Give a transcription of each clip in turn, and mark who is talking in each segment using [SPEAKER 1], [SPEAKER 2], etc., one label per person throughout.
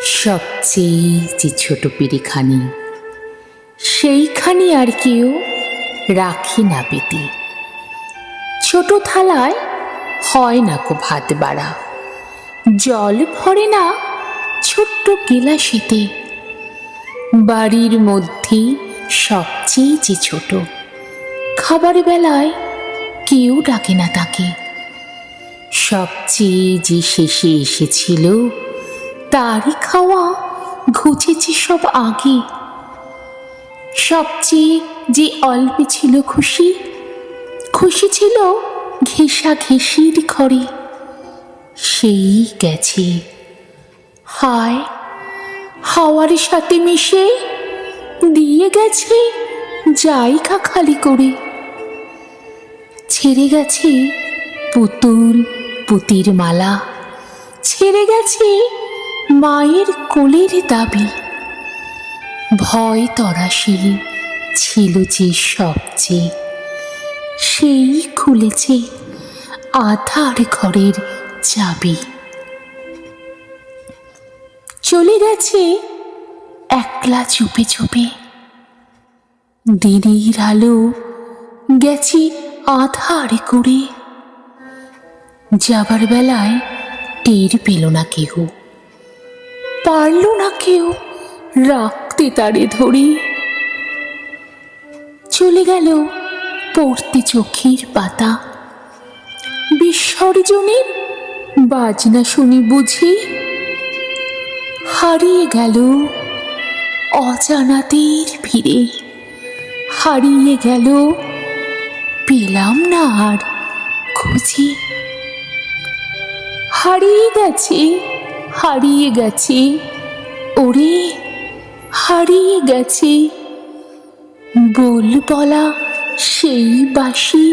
[SPEAKER 1] সবচেয়ে যে ছোট পিড়িখানি, সেইখানি আর কেউ রাখি না পেতে। ছোট থালায় হয় না কো ভাত বাড়া, জল ভরে না ছোট্ট গেলাসেতে। বাড়ির মধ্যে সবচেয়ে যে ছোট, খাবার বেলায় কেউ ডাকে না তাকে। সবচেয়ে যে শেষে এসেছিল, তারই খাওয়া ঘুচেছে সব আগে। সবচেয়ে যে অল্প ছিল খুশি, খুশি ছিল ঘেঁষা ঘেঁষির ঘরে, সেই গেছে। হায়, হাওয়ার সাথে মিশে দিয়ে গেছে জায়গা খালি করে। ছেড়ে গেছে পুতুল পুতির মালা, ছেড়ে গেছে মায়ের কোলের দাবি। ভয় তরাসি ছিল যে সবচেয়ে, সেই খুলেছে আধার ঘরের চাবি। চলে গেছে একলা চুপে চুপে, দিনের আলো গেছে আধার করে। যাবার বেলায় টের পেল না কেউ, পারল না কেউ রাখতে তারে ধরে। চলে গেল পড়তে চোখের পাতা, বিসর্জনের বাজনা শুনি বুঝি। হারিয়ে গেল অজানাদের ভিড়ে, হারিয়ে গেল পেলাম না আর খুঁজে। হারিয়ে গেছে, হারিয়ে গেছে ওরে, হারিয়ে গেছে বল বলা সেই বাঁশি।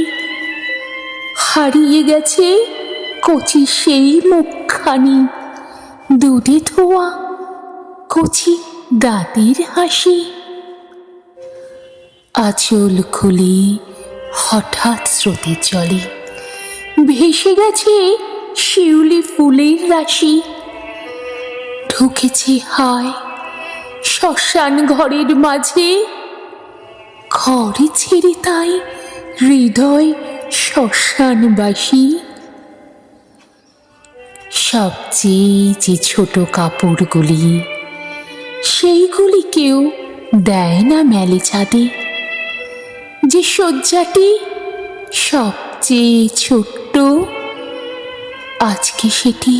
[SPEAKER 1] হারিয়ে গেছে কচি সেই মুখখানি, দুধে ধোয়া কচি দাঁতের হাসি। আঁচল খুলে হঠাৎ স্রোতের জলে ভেসে গেছে শিউলি ফুলের রাশি। ঢুকেছে হায় শ্মশান ঘরের মাঝে, ঘরে ছেড়ে তাই হৃদয় শ্মশানবাসী। সবচেয়ে যে ছোট কাপড়গুলি, সেইগুলি কেউ দেয় না মেলে ছাদে। যে শয্যাটি সবচেয়ে ছোট্ট, আজকে সেটি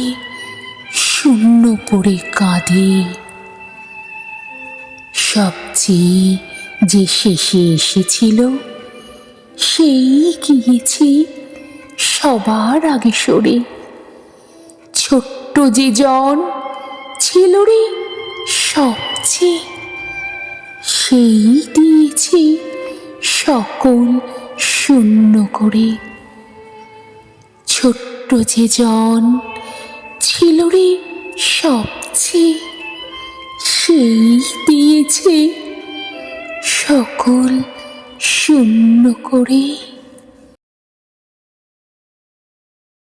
[SPEAKER 1] শূন্য পড়ে কাঁদে। সবচেয়ে যে শেষে এসেছিল, সেই গিয়েছে সবার আগে সরে। ছোট্ট যে জন ছিল রে সবচেয়ে, সেই দিয়েছে সকল শূন্য করে। ছোট্ট যে জন ছিল রে সবচেয়ে, সেই দিয়েছে সকল শূন্য করে।